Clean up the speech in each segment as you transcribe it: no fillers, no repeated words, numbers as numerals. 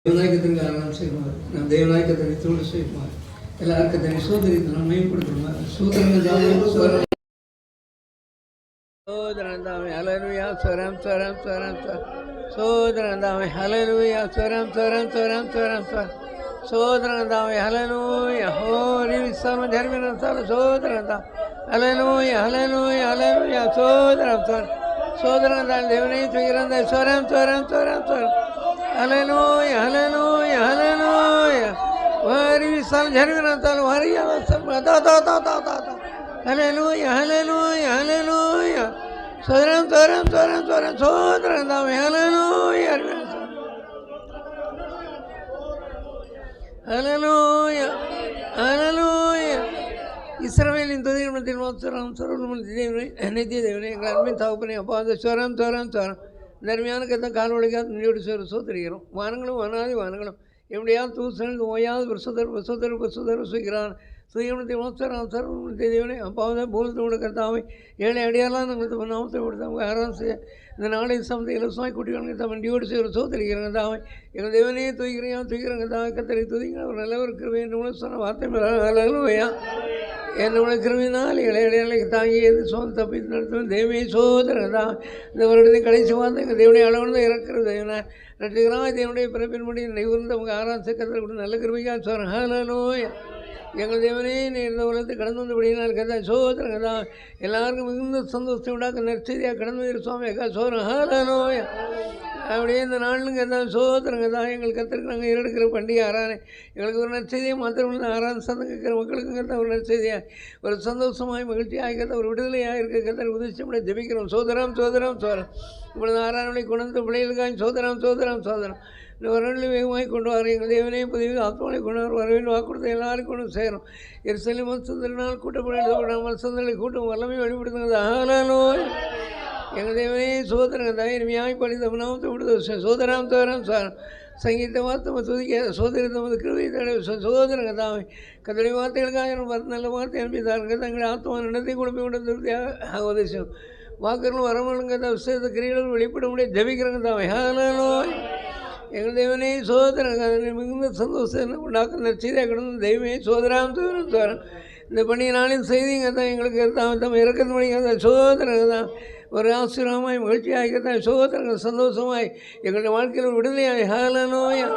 தேவநாயகத்திற்கு ஆராதனை செய்வார். நம் தேவநாயகத்தை தோடு செய்வார். எல்லாருக்கும் தனி சோதரித்து நாம் மேம்படுத்தணும். சோதரங்கள் சோதரந்தாமை ஹல்லேலூயா ஸ்வரம் ஸ்வரம் ஸ்வரம் ஸ்வரம் சோதரந்தாமை ஹல்லேலூயா ஸ்வரம் ஸ்வரம் ஸ்வரம் ஸ்வரம் ஸ்வரம் சோதரந்தாமை ஹல்லேலூயா ஹோரி விஸ்வம தர்மின ஸ்வரம் சோதரந்தாம் ஹல்லேலூயா ஹல்லேலூயா ஹல்லேலூயா சோதரம் ஸ்வரம் சோதரந்தால் தேவனை துயிரந்த ஸ்வரம் ஸ்வரம் ஸ்வரம் ஸ்வரம் ஹல்லேலூயா ஹல்லேலூயா ஹல்லேலூயா ஹோரி விஸ்வம தர்மின ஸ்வரம் ஹரியா வஸ்வம தா தா தா தா தா ஹல்லேலூயா ஹல்லேலூயா ஹல்லேலூயா சோதரம் சோதரம் சோதரம் சோதரம் சோதரம் தாமே ஹல்லேலூயா ஹல்லேலூயா ஹல்லேலூயா இஸ்ரவேலின் துதிகரமத்தின் மோசரம் சர்வமூர்த்தி தேவனே நித்திய தேவனே எங்கள் அன்பின் தகப்பனே அப்பா அந்த சோரம் சோரம் சோரம் தர்மியான கத்த கால்வழிக்காக நினைவு சோதரிக்கிறோம் வானங்களும் வனாதி வானங்களும் எப்படியாவது தூசனுக்கு ஓயாது பிரசுதர் பிரசுதர் பிரசுதர் சுகிறான் சுயமனத்தை மோசரம் சர்வமூர்த்தி தேவனே அப்பாவை பூலத்தோடு கத்தாவை ஏழை அடியாலாம் நம்மளுக்கு நாமத்தை கொடுத்தாங்க ஆராதனை செய்ய இந்த நாளை சமத்தை இலவசமாய் கூட்டிக்கொண்டு தம் டியோடு செய்கிற சோதரிக்கிறங்க தாவை எங்கள் தேவனையே தூக்கிறங்க தாவை கத்தரை துதிக்கிற ஒரு நல்லவர் இருக்கிறவே என்று சொன்ன வார்த்தை மேலையா என்னோட கிருமினால் இளையடையாளை தாங்கி எது சோதனை தப்பித்து நடத்தும் தேவையை சோதரங்க தான் இந்த வருடத்தை கடைசி வார்த்தை எங்கள் தேவனை அளவுன்னு இறக்குற தேவனை ரட்சிகராக தேவனுடைய பிறப்பின்படி நிகழ்ந்து அவங்க ஆராய்ச்சி கத்தரை கூட நல்ல கிருமிக்காக சொல்கிறேன் ஹல்லேலூயா எங்கள் தேவனே இந்த உலகத்தை கடந்து வந்தபடினால் கதா சோதரங்க தான் எல்லாருக்கும் மிகுந்த சந்தோஷத்தை உண்டாக்க நற்செய்தியாக கடந்து வந்து சுவாமி அக்கா சோதரம் ஹல்லேலூயா அப்படியே இந்த நாளுங்க தான் சோதரங்க தான் எங்கள் கத்திற்கு நாங்கள் ஏறெடுக்கிற பண்டிகை ஆராதனை எங்களுக்கு ஒரு நற்செய்தியை மாத்திரம் ஆராதனை சந்தம் கேட்குற மக்களுக்கு கத்த ஒரு நற்செய்தியாக ஒரு சந்தோஷமாய் மகிழ்ச்சியாக கத்த ஒரு விடுதலையாக இருக்க கத்தனை உதவிச்சப்பட ஜெபிக்கிறோம் சோதரம் சோதரம் சோதரம் இப்பொழுது ஆராதனை கொண்டு பிள்ளைகளுக்காக சோதரம் சோதரம் சோதரம் இந்த வரணில் வேகமாய் கொண்டு வர எங்கள் தேவனே புதிய ஆத்மாவை கொண்டு வரவேன் வாக்குறுத்த எல்லாரும் கொண்டு சேரும் எரிசலி மசந்தனால் கூட்டப்படாமல் சந்தலை கூட்டம் வல்லமை வெளிப்படுத்துங்க ஹல்லேலூயா எங்கள் தேவனே சோதரங்க தான் இனிமையாய் படித்த நாமத்தை விடுதல் சோதராம் தோரம் சாரம் சங்கீத வார்த்தை துதிக்க சோதரி தமது கிருவை தடவை சோதரங்க தாவை கத்தடி வார்த்தைகளுக்காக நல்ல வார்த்தை அனுப்பித்தாருங்க தங்கள் ஆத்மா நடத்தி கொடுப்பை கொண்டு திருப்தியாக உதவிச்சோம் வாக்கர்கள் வரமலுங்க தான் விசேஷ கிரிகள் வெளிப்பட முடியாது ஜபிக்கிறங்க தாவை ஹல்லேலூயா எங்கள் தேவனே சோதரங்க மிகுந்த சந்தோஷம் உண்டாக்க நற்செய்தியாக கிடந்து தெய்வமே சோதராம் சோதரம் சோரம் இந்த பண்டிகைனாலும் செய்திங்க தான் எங்களுக்கு தம் இறக்கிறது மணிங்க சோதரங்க தான் ஒரு ஆசீர்வாதமாய் மகிழ்ச்சியாக சோதரங்க சந்தோஷமாய் எங்களுடைய வாழ்க்கையில் விடுதலையாய் ஹல்லேலூயா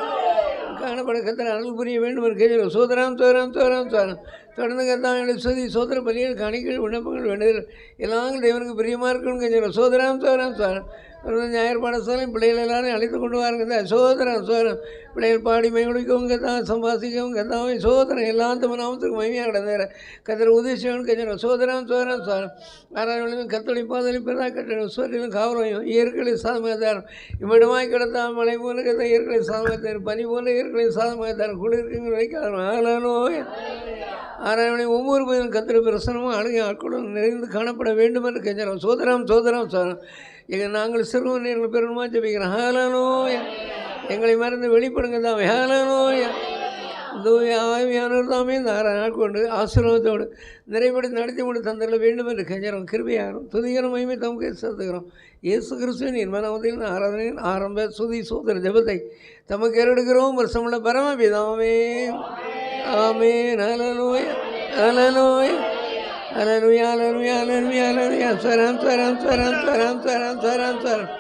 காணப்பட கத்தரை அருள் புரிய வேண்டும் என்று கேட்கிறோம் சோதரம் சோதரம் சோதரம் சோதரம் தொடர்ந்து கத்தான் எங்களுக்கு சொல்லி சோதர பலிகள் காணிகள் விண்ணப்பங்கள் வேண்டுதல் எல்லாரும் தேவனுக்கு பிரியமாக இருக்கணும்னு கேட்கிறோம் சோதரம் சோதரம் சோதரம் ஞாயிறு பாடசாலை பிள்ளைகள் எல்லாரும் அழைத்து கொண்டு வாருங்க சோதரம் சோதரம் பிள்ளைகள் பாடி மகிழ்விக்கவும் தான் சம்பாசிக்கவும் கத்தாவை சோதரம் எல்லாம் தம் நாமத்துக்கு மகிமையாக கிடந்தார் கத்தரை உதவிச்சவன் கேட்கிறோம் சோதரம் சோதரம் சோதரம் ஆறாவது கத்தளி பாதளிப்பதாக கட்டணும் சூரியனும் காவலையும் இயற்கை சாதமாகத்தாரும் இவ்விடமாய் கிடத்தால் மழை போல கத்த இயற்கை சாதமாகத்தார் பனி போல இயற்கை சாதமாகத்தார் குளிர்க்கு வைக்காத ஹல்லேலூயா ஆறாவது ஒவ்வொரு பதிலும் கத்திர பிரசனமும் அழகிய ஆட்களும் நிறைந்து காணப்பட வேண்டும் என்று கெஞ்சரம் சோதரம் சோதரம் சோதரம் எங்கள் நாங்கள் சிறுவர்கள் பெருமா ஜெபிக்கிறோம் ஹல்லேலூயா எங்களை மறந்து வெளிப்படுங்க தான் ஹல்லேலூயா தூய ஆவியானவர் தாமே இந்த 6 நாள் கொண்டு ஆசீர்வாதத்தோடு நிறைவேற்றி நடத்தி கொண்டு தந்தர வேண்டும் என்று கெஞ்சரம் கிருபையாகும் துதிகர மகிமை தமக்கு செலுத்துகிறோம் இயேசு கிறிஸ்துவின் இன்மனவதின் ஆராதனையின் ஆரம்ப சுதி சோதர ஜெபத்தை தமக்கு ஏறெடுக்கிறோம் வருஷமுள்ள பரமபிதாவே ஆமென் ஹல்லேலூயா ஹல்லேலூயா ஹல்லேலூயா ஹல்லேலூயா ஹல்லேலூயா ஹல்லேலூயா ஸ்வரம் ஸ்வரம் ஸ்வரம் ஸ்வரம் ஸ்வரம் ஸ்வரம் ஸ்வரம்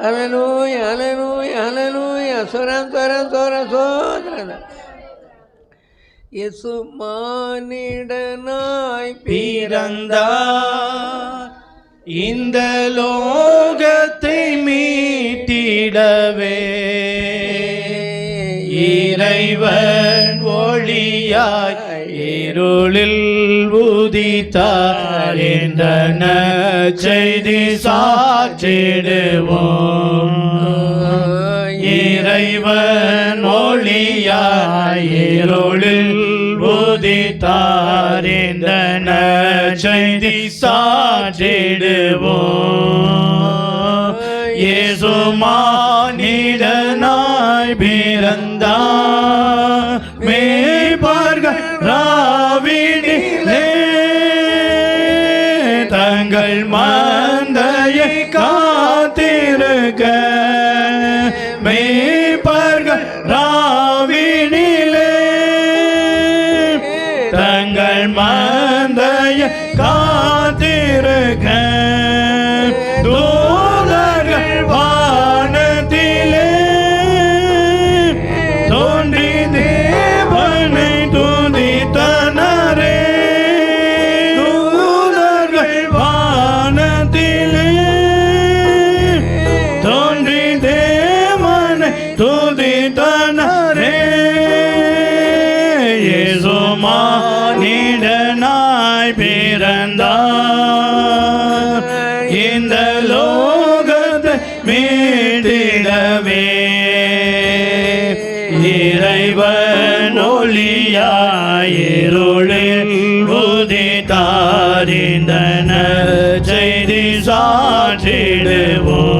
ஹல்லேலூயா ஹல்லேலூயா ஹல்லேலூயா ஸ்வரம் ஸ்வரம் ஸ்வரம் சோதரன் இயேசு மானிடனாய் பிறந்தார் இந்த லோகத்தை மீட்டிடவே இறைவன் ஒளியாய் இருளில் உதித்தார் என்ற நற்செய்தி சாற்றிடுவோம் இறைவன் ஒளியாய் இருளில் உதித்தார் என்ற நற்செய்தி சாற்றிடுவோம் இயேசு மானிடனாய் பிறந்தார் மேய்ப்பர்கள் ராவினிலே தங்கள் மந்தையை காத்திருக்க மேய்ப்பர்கள் இயேசு மானிடனாய் பிறந்தார் இந்த லோகத்தை மீட்டிடவே இறைவன் ஒளியாய் இருளில் உதித்தார் இந்த நற்செய்தி சாற்றிடுவோம்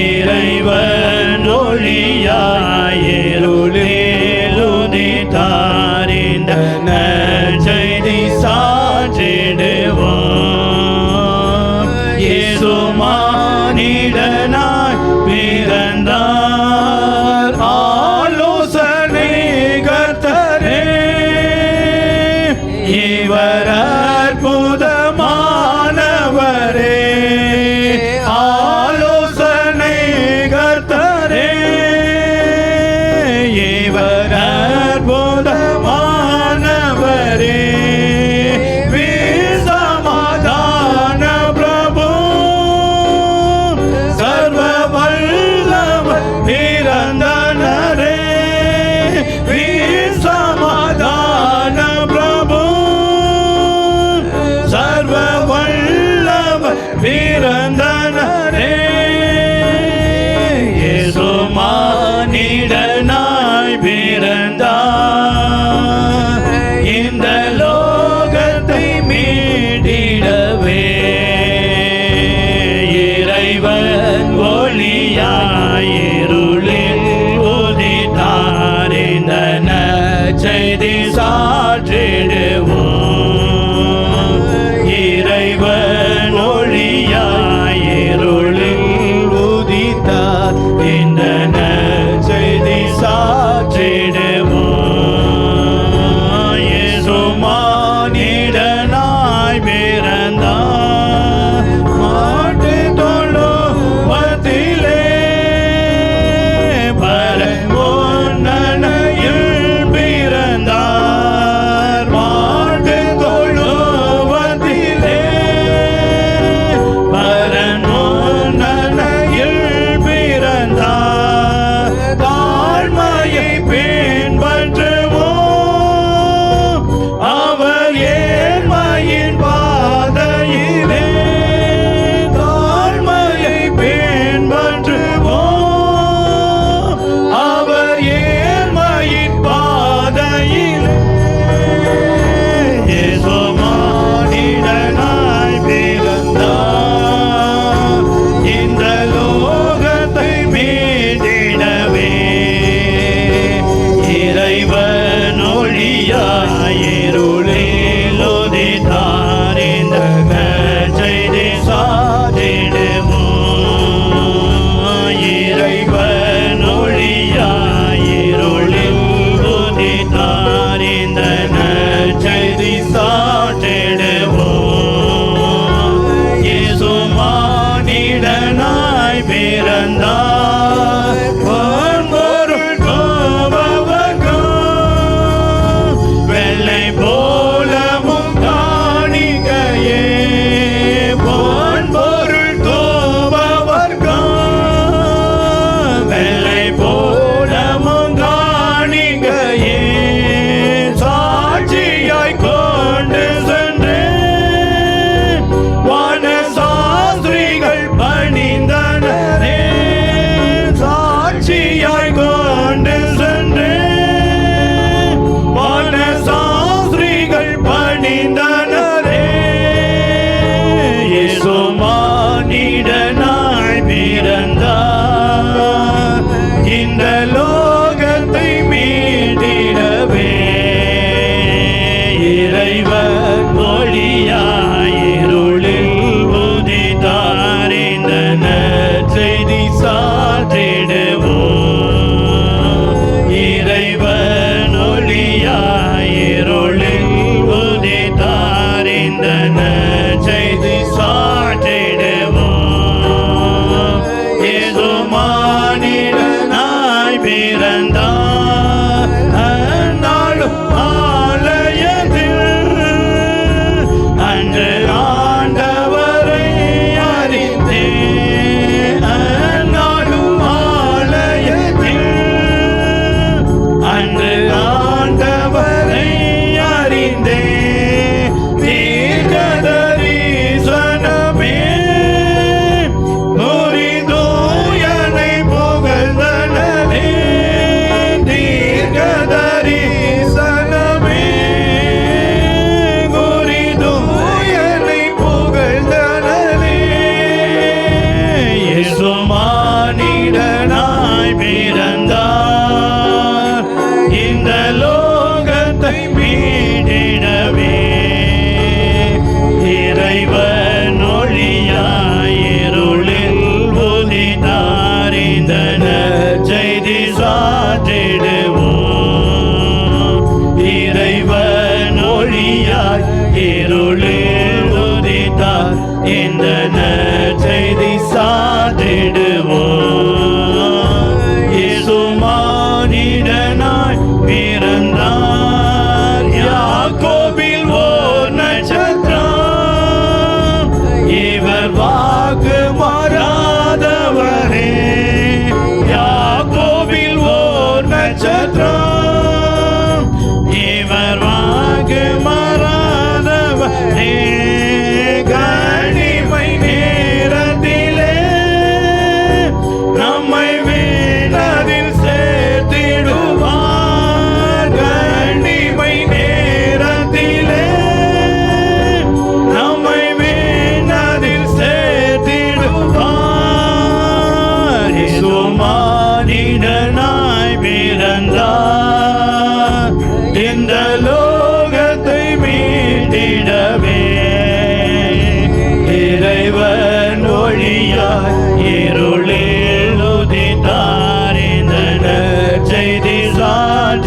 இறைவன் ஒளியாய் இருளில் உதித்தார் இந்த நற்செய்தி சாற்றிடுவோம் இயேசு மானிடனாய் பிறந்தார் ஆலோசனை கர்த்தரே இவர் அற்புதமானவரே ஆலோசனை கர்த்தரே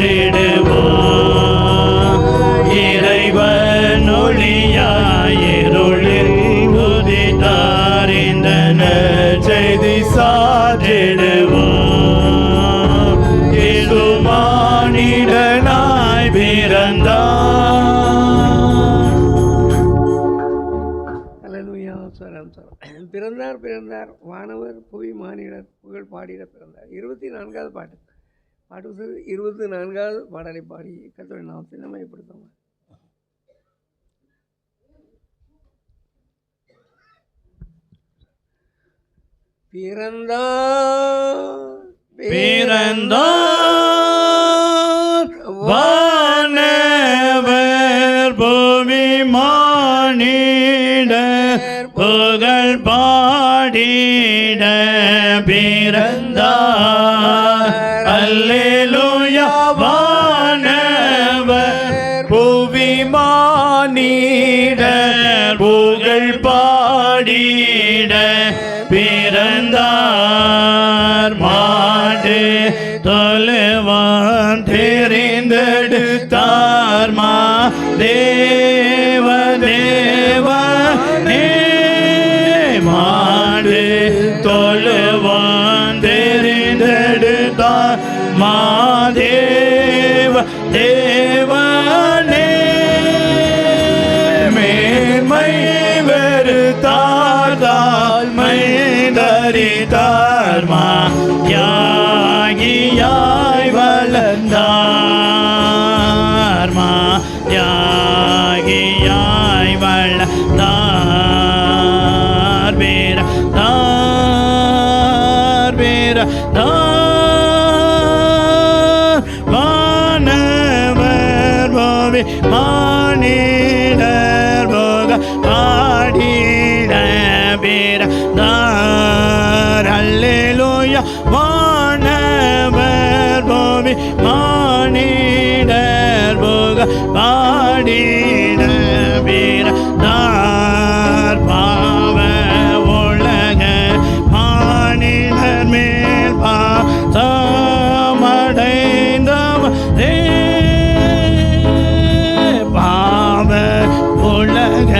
பாடிடுவோம். இறைவன் ஒளியாய் இருளில் உதித்தார், இந்த நற்செய்தி சாற்றிடுவோம். இயேசு மானிடனாய் பிறந்தார். அல்லேலூயா. சரம் சரம். பிறந்தார் பிறந்தார் வானவர் புவி மானிடர் புகழ் பாடிட பிறந்தார். 24வது பாட்டு. பாட்டு 24வது பாடலை பாடி கர்த்தருடைய நாமத்தை மகிமைப்படுத்துவோம். பிறந்தார் வானவர் பூமி மானிடர் புகழ் பாடிட பிறந்தார். அல்லேலூயா. வானவர் புவி மானிடர் புகழ் பாடிட பிறந்தார். மாடு தொலைவான் தெரிந்தெடுத்தார் மா தேவ தேவனே. மாடு தொழுவான் தெரிந்தெடுத்தார் மா தேவ தேவனே. மேன்மை வெறுத்தார் தாழ்மை தரித்தார் மா யாகியாய் வளர்ந்தார். மா யாகியாய் வளர்ந்தார். வீர தார் வீர தார் வானவர் பூமி மானிடர் போக பாடிட பிறந்தார். அல்லேலூயா. வானவர் பூமி மானிடர் போக பாடிட பிறந்தார். பாவ உலக மானிடர் மேல் பாசமடைந்தவரே. பாவ உலக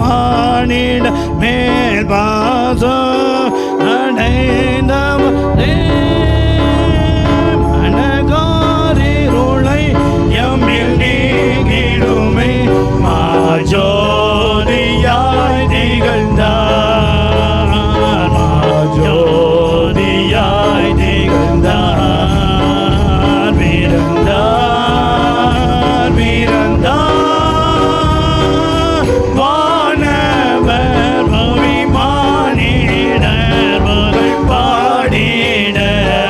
மானிட மேல் பாசம் அடைந்தவரே. மனகாரிருளை எம்மில் நீங்கிடுமே மாஜோதியாய் திகழ்ந்தார். மாஜோதியாய் திகழ்ந்தார். பிறந்தார் பிறந்தார் வானவர் பூமி மானிடர் புகழ் பாடிட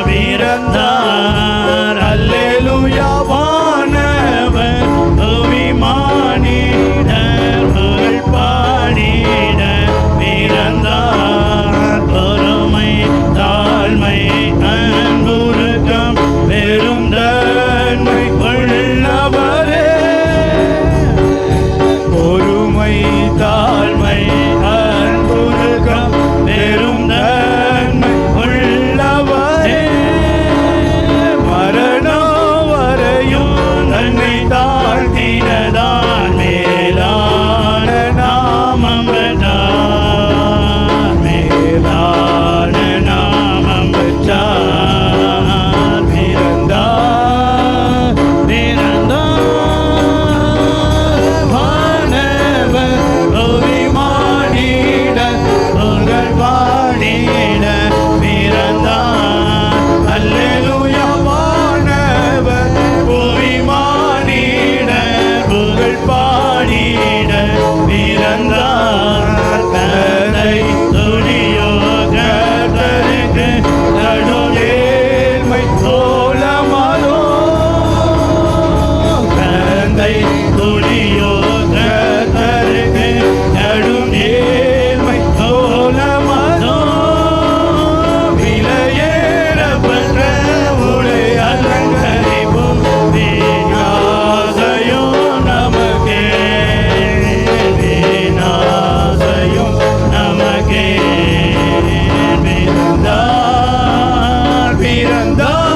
பிறந்தார். அல்லேலூயா. வானவர் பூமி மானிடர் புகழ் பாடிட பிறந்தார். பொறுமை தாழ்மை அன்புருக்கம் பெரும் தன்மை உள்ளவரே. பொறுமை தாழ்மை அன்புருக்கம் பெரும் தன்மை உள்ளவரே. மரணம் வரையும் தன்னை தாழ்த்தினதான் மேலான நாமம் பெற்றார். மேலான நாமம் பெற்றார். பிறந்தார் பிறந்தார் வானவர் பூமி மானிடர் புகழ் பாடிட பிறந்தார். அல்லேலூயா. வானவர் பூமி மானிடர் புகழ் பாடிட பிறந்தார். கதை துணியோ கர்த்தருக்கு நடும் ஏழ்மை சோழமதோ. கதை துணியோ கர்த்தருக்கு நடும் ஏழ்மை சோழமதோ. விலையேறப்பட்ட உடை அலங்கரிப்பும் வீணாசையும் நமக்கே. வீணாசையும் நமக்கே. பிறந்தார் பிறந்தார்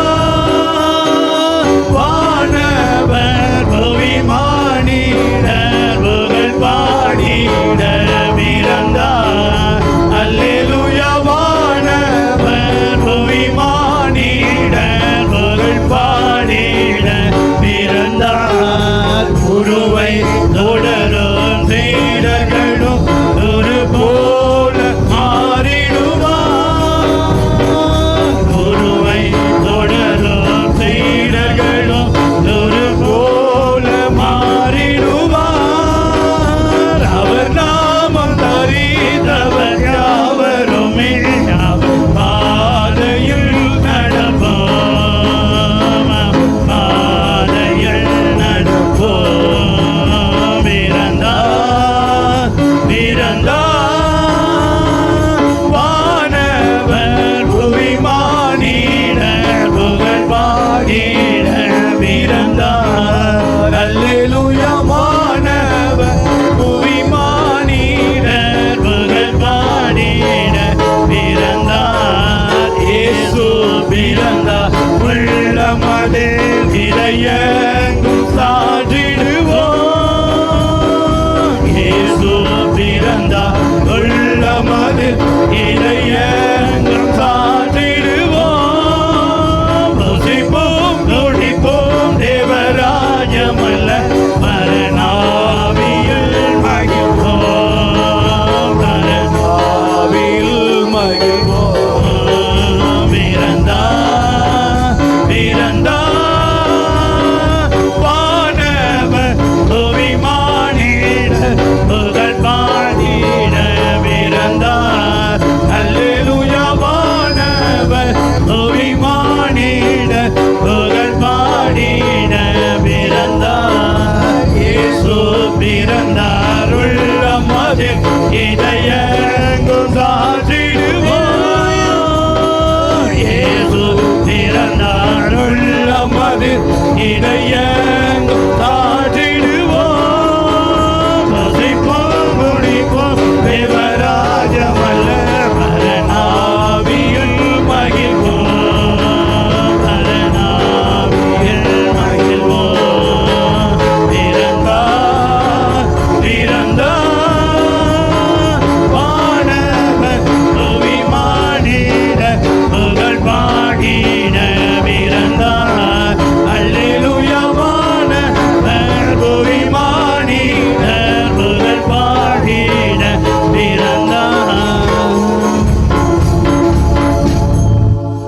உள்ளமதில் இறையங்கும் சாற்றிடுவோம். இயேசு பிறந்தார் உள்ளமதில் இறையங்கும் சாற்றிடுவோம். புசிப்போம் குடிப்போம் தேவராஜமல்ல மரணாவியில் மகிழ்வோம். மரணாவியில் மகிழ்வோம். பிறந்தார் வானவர் புவிமானிட புகழ் பாடிட பிறந்தார். அல்லேலூயா. வானவர் புவிமானிட புகழ் பாடிட பிறந்தார். இயேசு பிறந்தார் உள்ளமதில் இதயங்கும் சாற்றிடுவோம். இயேசு பிறந்தார் உள்ளமதில் இதயங்கும் சாற்றிடுவோம். வசிப்போம் குடிப்போம் தேவராஜமல்ல மரணாவியில் மகிழ்வோம். மரணாவியில் மகிழ்வோம். பிறந்தார் வானவர் புவிமானிட புகழ் பாடிட பிறந்தார். அல்லேலூயா. வானவர் புவிமானிட புகழ் பாடிட பிறந்தார்.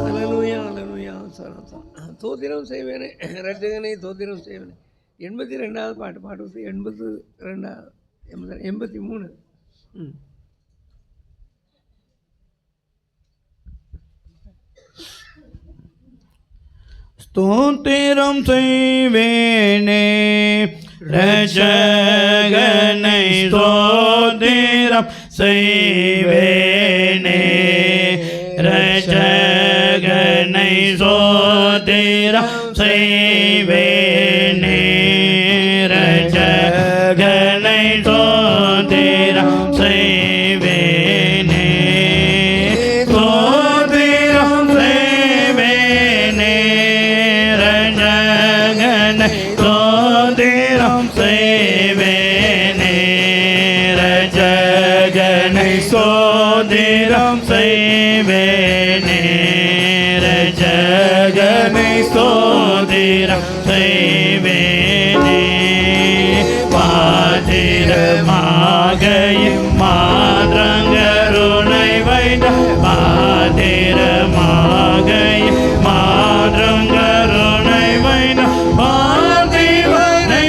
அல்லேலூயா, அல்லேலூயா. தோத்திரம் செய்வேனே இரட்சகனை தோத்திரம் செய்வேனே. 82வது பாட்டு. பாட்டு 82 83. ஸ்தோத்திரம் செய்வேனே இரட்சகனை ஸ்தோத்திரம் செய்வேனே. இரட்சகனை ஸ்தோத்திரம் செய்வேனே. இரட்சகனை ஸ்தோத்திரம் செய்வேனே. ஸ்தோத்திரம் செய்வேனே. இரட்சகனை ஸ்தோத்திரம் செய்வேனே. இரட்சகனை ஸ்தோத்திரம் செய்வேனே. இரட்சகனை ஸ்தோத்திரம் செய்வேனே. பாத்திரமாகையும் மாற்றங்கருணை வைத்த பாத்திரமாகையும் மாற்றங்கருணை வைத்த பார்த்திவனை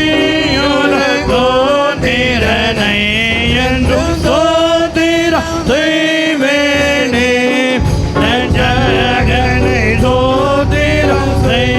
உலகோத்திரனை என்றும் ஸ்தோத்திரம் செய்வேனே. இரட்சகனை ஸ்தோத்திரம் செய்வேனே.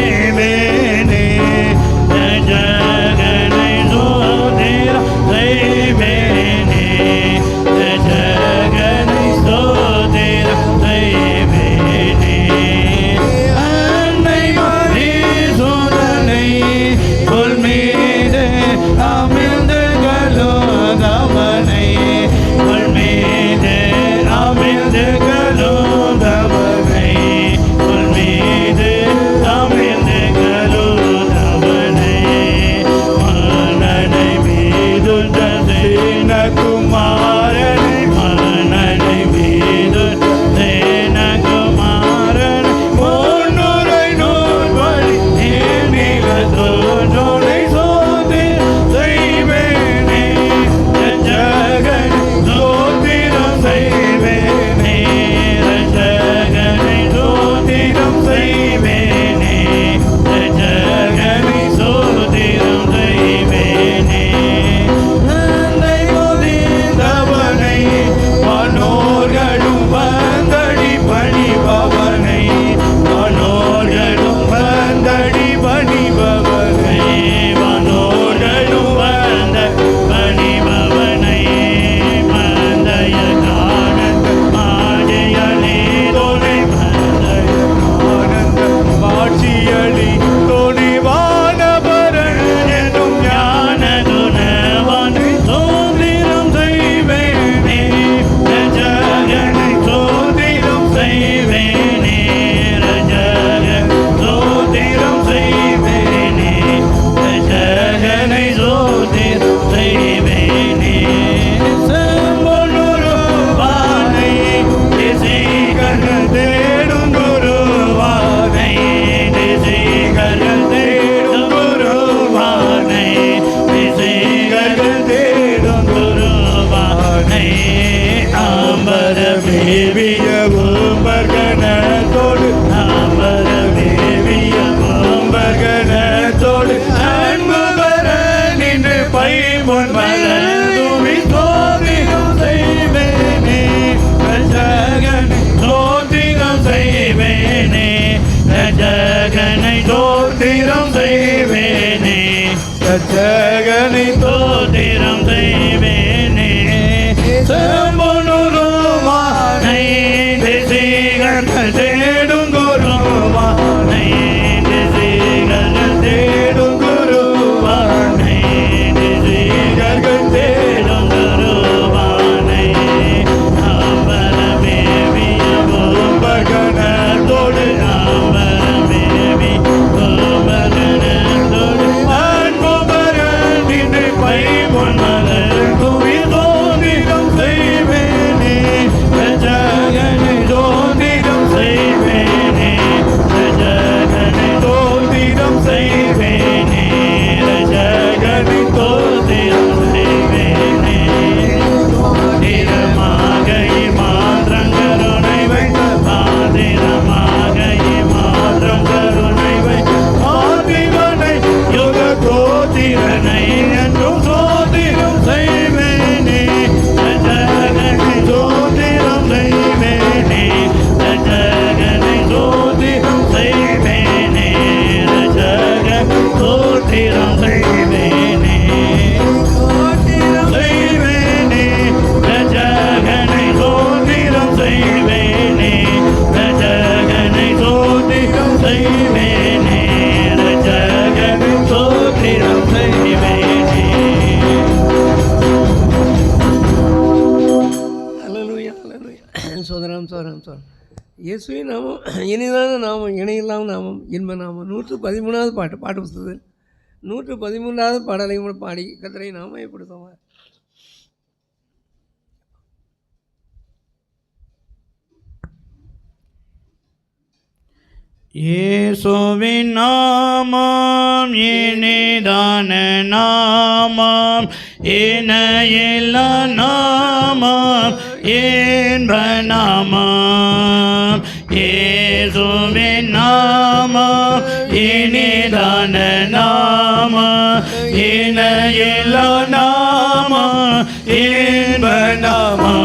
ரட்சகனை தோத்திரம் செய்வேனே ரட்சகனை தோத்திரம் செய்வேனே செம்பொனுருவானை திசைகள் தேடும் குருவானை திசைகள் தேடும் குருவானை திசைகள் தேடும் குருவானை அம்பரமேவிய பூபகணத்தோடு அம்பரமேவி பூபகணத்தோடு அன்புபரனினை பைபொன்மலர் குவி தோன்றிடம் செய்வேனே ரட்சகனை தோன்றிடம் செய்வேனே ரட்சகனை தோன்றிடம் செய்வேனே ரட்சகனை தோன்றிடம் செய்வேனே தோன்றிடமாக மாற்றம் கருணை வைத்த பாதிரமாக மாற்றம் கருணை வைத்த ஆதிவனை யுக கோதிரனை என்றும் சோதிரம் செய்வேனே ரட்சகனை சோதிரம் செய்வேனே ரட்சகனை சோதிரம் செய்வேனே ரட்சகன் சோதிரம் செய்வேனே சோதிரம் செய்வேனே ரட்சகனை சோதிரம் செய்வேனே ரட்சகனை சோதிரம் செய்வேனே ரட்சகனை சோதிரம் செய்வேனே. அல்லேலூயா அல்லேலூயா. சோதரம் சோதரம் சோதரம் இயேசுவின் நாமம் இனிதான நாமம் இணையில்லாம நாமம் இன்ப நாமம் 113வது பாட்டு புத்தகத்தில் 113வது பாடலை கூட பாடி கர்த்தரை நாம ஏற்படுத்துவோம். இயேசுவின் நாமம் இனிதான நாமம் இணையில்லா நாமம் இன்ப நாமம் இயேசுவின் நாமம் இனிதான நாமம் இணையில்லா நாமம் இன்ப நாமம்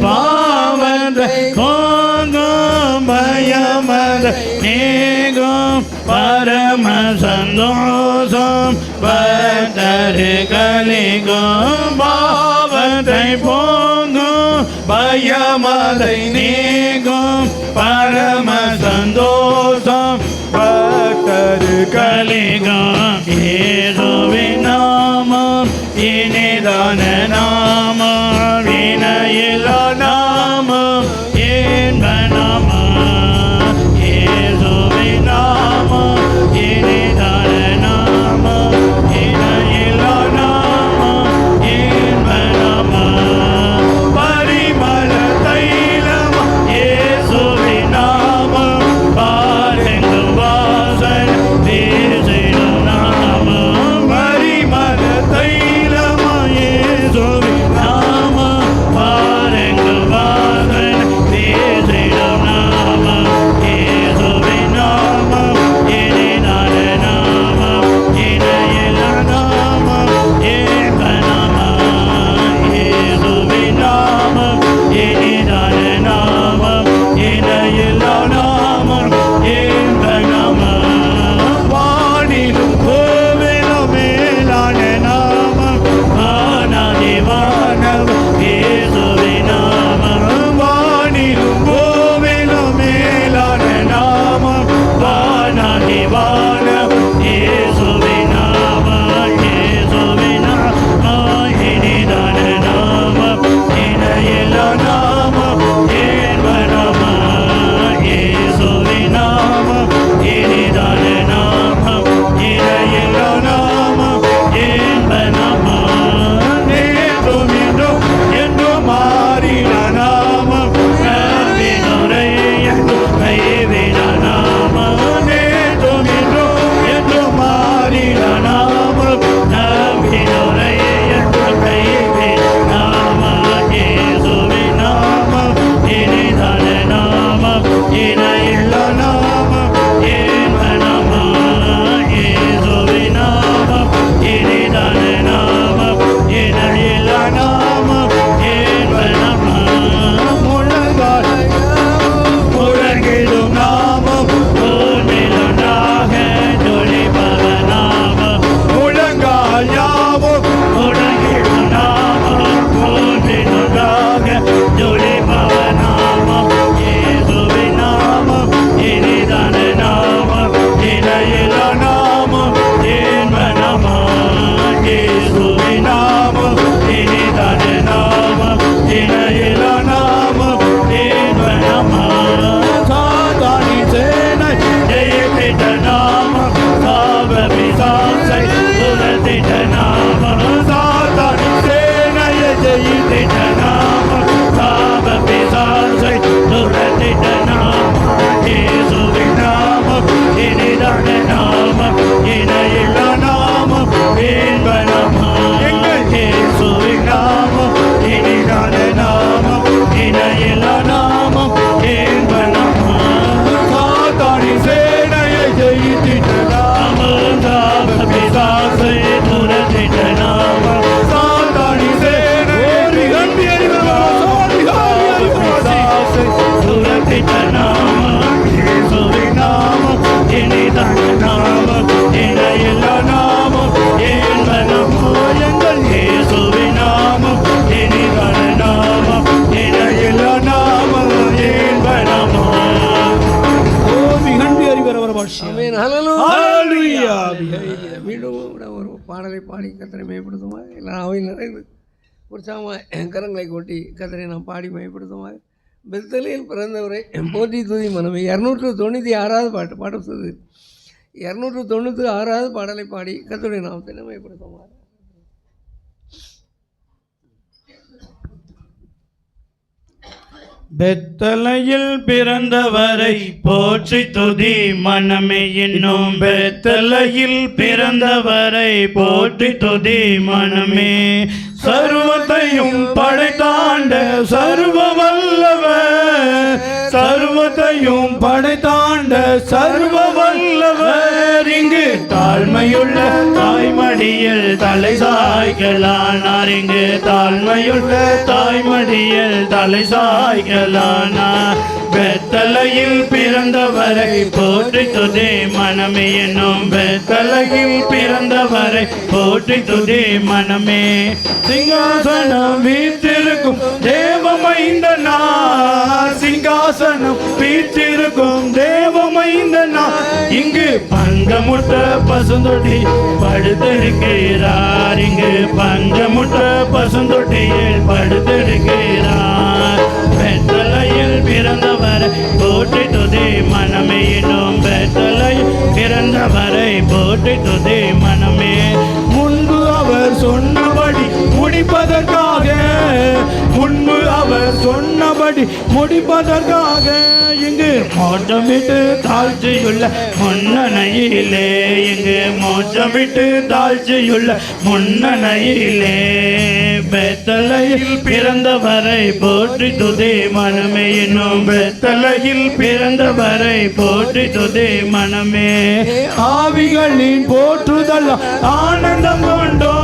பாவத்தை போங்கும் பயமத நீங்கும் பரம சந்தோஷம் பக்தரு கலிகும் பாவத்தை போங்கும் பயமதை நீங்கும் பரம சந்தோஷம் பக்தரு கலிகும் இயேசுவின் நாமம் இனிதான நாமம் இணையில்லா நாமம் இன்ப நாமம் இயேசுவின் நாமம் இனிதான நாமம் இணையில்லா நாமம் இன்ப நாமம் பரிமள தைலம் இயேசுவின் நாமம் பாரெங்கும் வாசல் வீசிடும் நாமம் பரிமள தைலம் இயேசுவின் ஆமென். ஹல்லேலூயா. மீண்டும் கூட ஒரு பாடலை பாடி கர்த்தரை மேம்படுத்துமாக எல்லாரும் அவை நிறைந்து உற்சாகமாக கரங்களை கொட்டி கர்த்தரை நாம் பாடி மேம்படுத்துமாக. பெத்தலையில் பிறந்தவரை போற்றி துதி மனமே 296வது பாட்டு பாடம் செய்து 296வது பாடலை பாடி கர்த்தருடைய நாமத்தை மேம்படுத்துமாக. பெத்தலையில் பிறந்தவரை போற்றி துதி மனமே என்னும் பெத்தலையில் பிறந்தவரை போற்றி துதி மனமே. சர்வத்தையும் படைத்தாண்ட சர்வ வல்லவர், சர்வத்தையும் படைத்தாண்ட சர்வ வல்லவர், இங்கு தாழ்மையுள்ள தாய்மடியில் தலை சாய்களானார், இங்கு தாழ்மையுள்ள தாய்மடியில் தலை சாய்களானார். பெத்தலையில் பிறந்தவரை போற்றி துதி மனமே என்னும் பெத்தலையில் பிறந்தவரை போற்றி துதி மனமே. சிங்காசனம் வீற்றிருக்கும் தேவமைந்தனா, சிங்காசனம் வீற்றிருக்கும் தேவமைந்தனா, இங்கு பங்கமுட்ட பசுந்தொட்டி படுத்திருக்கிறார், இங்கு பங்கமுட்ட பசுந்தொட்டியில் படுத்திருக்கிறார். பெத்தலையில் பிறந்தவரை போற்றி துதி மனமே என்னும் பெத்தலையில் பிறந்தவரை போற்றி துதி மனமே. முன்பு அவர் சொன்னபடி முடிப்பதற்காக, முன்பு அவர் சொன்னபடி முடிப்பதற்காக, இங்கு மோட்சமிட்டு தாழ்ச்சியுள்ள முன்னணையிலே, இங்கு மோட்சமிட்டு தாழ்ச்சியுள்ள முன்னணையிலே. பெத்தலையில் பிறந்தவரை போற்றி துதி மனமே என்னும் பெத்தலையில் பிறந்தவரை போற்றி துதி மனமே. ஆவிகளின் போற்றுதல் ஆனந்தம் கொண்டோ,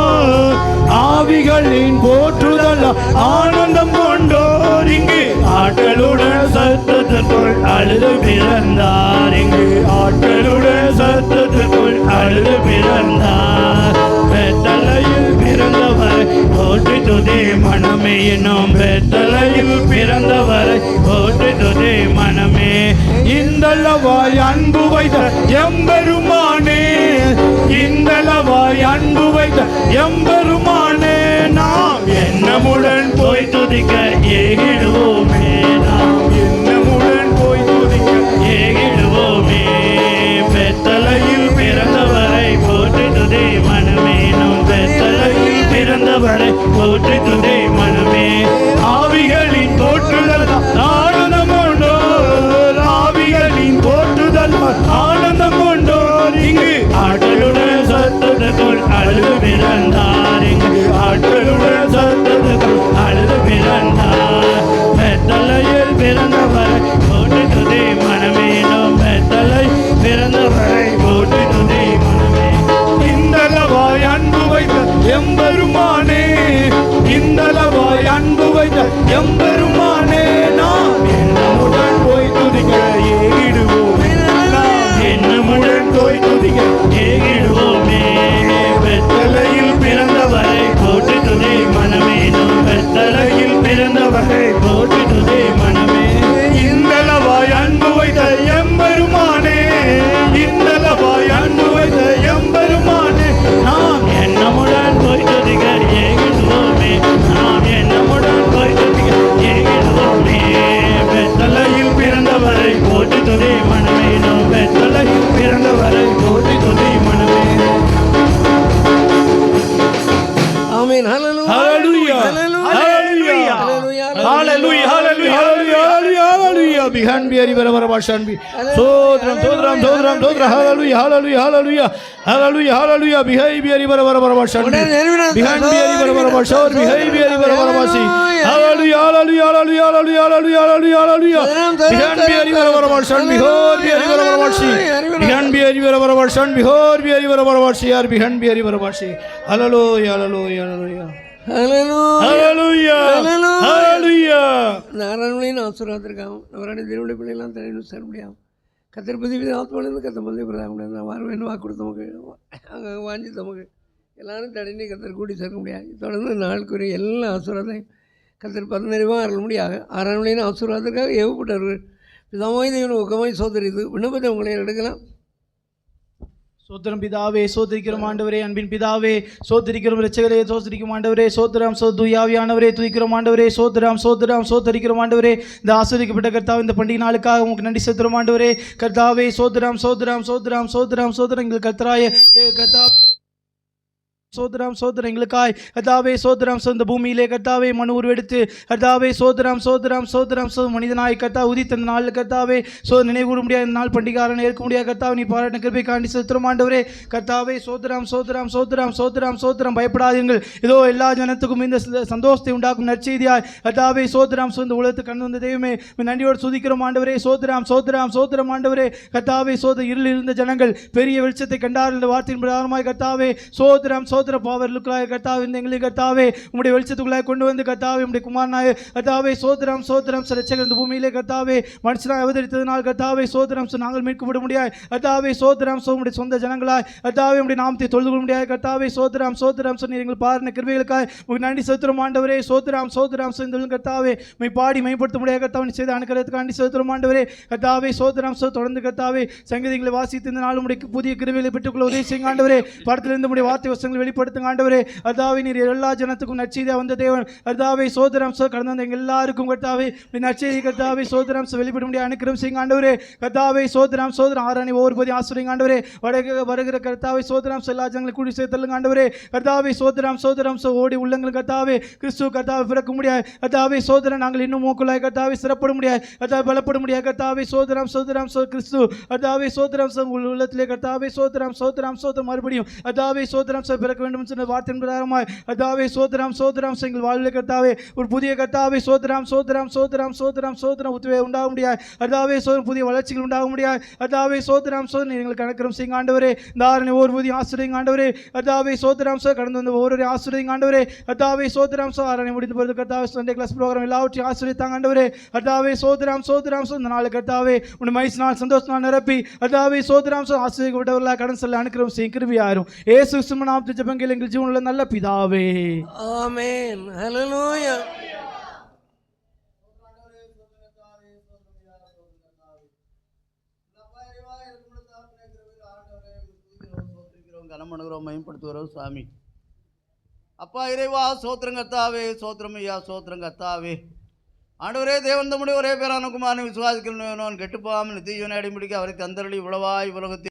ஆவிகளின் போற்றுதல் ஆனந்தம் கொண்டோர், இங்கு ஆற்றலுடன் சத்தத்திற்குள் அழுது பிறந்தார், இங்கு ஆற்றலுடன் சத்தத்திற்குள் அழுது பிறந்தார். பெத்தலையில் பிறந்தவரை போற்றி துதி மனமே என்னும் பெத்தலையில் பிறந்தவரை போற்றி துதி மனமே. இந்தளவாய் அன்பு வைத்த எம்பெருமானே, இந்தளவாய் அன்பு வைத்த எம்பெருமானே, நாம் எண்ணமுடன் போய் துதிக்க ஏகிடுவோமே, நாம் எண்ணமுடன் போய் துதிக்க ஏகிடுவோமே. பெத்தலையில் பிறந்தவரை போற்றி துதி மனமே என்னும் பெத்தலையில் பிறந்தவரை போற்றி துதி மனமே. ஆவிகளின் போற்றுதல் ஆனந்தம் கொண்டோர், ஆவிகளின் போற்றுதல் ஆனந்தம் கொண்டோர், இங்கு ஆற்றலுடன் சத்தத்துக்குள் அழுது பிறந்தார், இங்கு ஆற்றலுடன் சத்தத்துக்குள் அழுது பிறந்தார். பெத்தலையில் பிறந்தவரை போற்றி துதி மனமே என்னும் பெத்தலை பிறந்தவரை போற்றி துதி மனமே. இந்தளவாய் அன்பு வைத்த எம்பெருமானே, இந்தளவாய் அன்பு வைத்த எம்பெருமானே, நாம் என்னமுடன் போய் துதிக்க ஏகிடுவோமே, நாம் என்னமுடன் போய் துதிக்க ஏகிடுவோமே. பெத்தலையில் பிறந்தவரை போற்றி துதி மனமே என்னும் பெத்தலையில் பிறந்தவரை போற்றி துதி மனமே. இந்தளவாய் அன்பு வைத்த எம்பெருமானே, இந்தளவாய் அன்பு வைத்த எம்பெருமானே, நாம் என்னமுடன் போய் துதிக்க ஏகிடுவோமே, நாம் என்னமுடன் போய் துதிக்க ஏகிடுவோமே. பெத்தலையில் பிறந்தவரை போற்றி துதி மனமே என்னும் பெத்தலையில் பிறந்தவரை போற்றி துதி மனமே. ஆமென். ஹல்லேலூயா, ஹல்லேலூயா, ஹல்லேலூயா, ஹல்லேலூயா, ஹல்லேலூயா, ஹல்லேலூயா. பிஹான் பியரி வரவர வாஷான்பி சோத்ரம் சோத்ரம் சோத்ரம் சோத்ர ஹல்லேலூயா, ஹல்லேலூயா, ஹல்லேலூயா, ஹல்லேலூயா, ஹல்லேலூயா. பிஹை பியரி வரவர வாஷான்பி பிஹான் பியரி வரவர வாஷார் பிஹை பியரி வரவர வாசி ஹல்லேலூயா, ஹல்லேலூயா, ஹல்லேலூயா, ஹல்லேலூயா, ஹல்லேலூயா, ஹல்லேலூயா. பிஹான் பியரி வரவர வாஷான்பி ஹோர் பியரி வரவர வாசி பிஹான் பியரி வரவர வாஷான்பி ஹோர் பியரி வரவர வாசி யார் பிஹான் பியரி வரவர வாசி ஹல்லேலூயா, ஹல்லேலூயா, ஹல்லேலூயா. ஹல்லேலூயா, ஹல்லேலூயா. நாராயணனின் ஆசீர்வாதத்திற்காகவும் நம்மளுடைய திருவிழை பிள்ளைலாம் தலையில் சேர முடியாமல் கத்திரப்பதி ஆத்மாவிலிருந்து கத்த மந்தை பிரதாக முடியாது. நான் வரவேன்னு வாக்கு கொடுத்த நமக்கு அங்கே வாஞ்சி தமக்கு எல்லாரும் தடனி கத்தர் கூடி சேர்க்க முடியாது. தொடர்ந்து நாளுக்குரிய எல்லா ஆசீர்வாதத்தையும் கத்தர் பரந்தறிவாக அருள் முடியாது. ஆராயணனின் ஆசீர்வாதத்திற்காக ஏவப்பட்டவர்கள் பிதாமாய் தேவன் ஊக்கமாய் சோதரித்து விண்ணப்பத்தை உங்களை எடுக்கலாம். சோத்திரம் பிதாவே, சோத்திரிக்கிறோம் ஆண்டவரே. அன்பின் பிதாவே, சோத்திரிக்கிறோம் இரட்சகரே, சோத்திரிக்கும் ஆண்டவரே. சோத்திரம் தூயாவியானவரே, துதிக்கிறோம் ஆண்டவரே. சோத்திரம் சோத்திரிக்கிறோம் ஆண்டவரே. இந்த ஆசீர்வதிக்கப்பட்ட கர்த்தாவே, இந்த பண்டிகை நாளுக்காக உங்களுக்கு நன்றி செலுத்துகிறோம் ஆண்டவரே. கர்த்தாவே, சோத்திரம் எங்கள் கர்த்தராய கர்த்தா சோதரம் எங்களுக்காய் கர்த்தாவே, சோதரம் இந்த பூமியிலே கர்த்தாவே மனு உருவெடுத்து கர்த்தாவே சோதரம் மனிதனாய் கர்த்தா உதித்த நாள் கர்த்தாவே நினைவு கூற முடியாத நாள் பண்டிகாரன் ஏற்க முடியாத கர்த்தாவே நீ பாராட்டின கிருபை காண்டி செலுத்துகிறோம் ஆண்டவரே. கர்த்தாவே, சோதரம் பயப்படாதீர்கள். இதோ எல்லா ஜனத்துக்கும் இந்த சந்தோஷத்தை உண்டாக்கும் நற்செய்தியாய் கர்த்தாவே சோதரம் இந்த உலகத்துக்கு கண்டு வந்த தெய்வமே நன்றியோடு துதிக்கிறோம் ஆண்டவரே. சோதரம் ஆண்டவரே. கர்த்தாவே, இருளில் இருந்த ஜனங்கள் பெரிய வெளிச்சத்தை கண்டார்கள். இந்த வார்த்தையின் பிரகாரமாய் கர்த்தாவே சோதரம் பாவர்களுக்காக கர்த்தாவே இந்த எங்களுக்கு கர்த்தாவே உம்முடைய வெளிச்சத்துக்குள்ளாக கொண்டு வந்து கர்த்தாவே உம்முடைய குமாரனாய கர்த்தாவே சோதரம் இரட்சகர் இந்த பூமியிலே கர்த்தாவே மனுஷனாய் அவதரித்ததினால் கர்த்தாவே சோதரம் நாங்கள் மீட்கப்பட முடியாது. கர்த்தாவே சோதரம் உம்முடைய சொந்த ஜனங்களாய் கர்த்தாவே உம்முடைய நாமத்தை தொழுது கொள்ள முடியாது. கர்த்தாவே சோதரம் நீர் எங்கள் பாரின கிருபைகளுக்காக உங்களுக்கு நன்றி செலுத்துகிறோம் ஆண்டவரே. சோதரம் இந்த கர்த்தாவே பாடி மேம்படுத்த முடியாது கர்த்தாவே செய்த அனுக்கிறதுக்கு நன்றி செலுத்துகிறோம் ஆண்டவரே. கர்த்தாவே சோதரம் தொடர்ந்து கர்த்தாவே சங்கீதங்களை வாசித்து இந்த நாள் உம்முடைய புதிய கிருபைகளை பெற்றுக்கொள்ள உதவி செய்யுங்க ஆண்டவரே. படத்திலிருந்து உம்முடைய வார்த்தை வசனங்களை வெளிப்படுத்துங்க ஆண்டவரே. கர்த்தாவே, நீர் எல்லா ஜனத்துக்கும் நற்செய்தியா வந்த தேவன். கர்த்தாவே, சோதரம் கடந்து வந்த எங்கள் எல்லாருக்கும் கர்த்தாவே நற்செய்தி கர்த்தாவே சோதரம் வெளிப்பட முடிய அனுக்கிரம் செய்யுங்க ஆண்டவரே. கர்த்தாவே, சோதரம் ஆராணி ஒவ்வொரு போதையும் ஆசிரியங்க ஆண்டவரே. வருகிற கர்த்தாவே சோதரம் எல்லா ஜனங்களை கூடி சேர்த்தல்லுங்க ஆண்டவரே. கர்த்தாவே, சோதரம் ஓடி உள்ளங்கள் கர்த்தாவே கிறிஸ்து கர்த்தாவே பிறக்க முடியாது. கர்த்தாவே, சோதரம் நாங்கள் இன்னும் மூக்குள்ளாய் கர்த்தாவே சிறப்பட முடியாது. கர்த்தாவே, பலப்பட முடியாது. கர்த்தாவே, சோதரம் கிறிஸ்து கர்த்தாவே சோதரம் உள்ளத்திலே கர்த்தாவே சோதரம் மறுபடியும் கர்த்தாவே சோதரம் பிறக்க வேண்டும் சொன்ன வார்த்தையின் பிரகாரமாய் கர்த்தாவே சோதரம் எங்கள் வாழ்வில் கர்த்தாவே ஒரு புதிய கர்த்தாவே சோதரம் உத்துவே உண்டாக முடியாது. கர்த்தாவே புதிய வளர்ச்சிகள் உண்டாக முடியாது. கர்த்தாவே சோதரம் எங்களுக்கு கணக்கரம் செய்யுங்க ஆண்டவரே. இந்த ஆரணி ஒவ்வொரு புதிய ஆசிரியங்க ஆண்டவரே. கர்த்தாவே சோதரம் கடந்து வந்த ஒவ்வொரு ஆசிரியங்க ஆண்டவரே. கர்த்தாவே சோதரம் ஆரணி முடிந்து போகிறது கர்த்தாவே சண்டே கிளாஸ் ப்ரோக்ராம் எல்லாவற்றையும் ஆசிரியத்தாங்க ஆண்டவரே. கர்த்தாவே சோதரம் இந்த நாள் கர்த்தாவே உன் மைஸ் நாள் சந்தோஷம் நிரப்பி கர்த்தாவே சோதரம் ஆசிரியப்பட்டவர்களாக கடன் செல்ல அனுக்கிறோம் செய்யும் கிருபையாயிரும். இயேசு கிறிஸ்துவின் நாமத்தில் ஜெபங்கள் எங்கள் ஜீவனுள்ள நல்ல பிதாவே. ஆமென். ஹல்லேலூயா. கனமணுகிறோம், மேம்படுத்துகிறோம் சாமி. அப்பா இறைவா சோத்திரம் கர்த்தாவே, சோத்திரம் ஐயா, சோத்திரம் கர்த்தாவே. ஆண்டவரே, தேவன் தம்முடைய ஒரே பேரான குமாரனை விசுவாசிக்கிறவன் கெட்டுப்போகாமல் நித்திய ஜீவனை அடைமுடிக்க அவரை தந்தருளி உளவாய் உலகத்தில்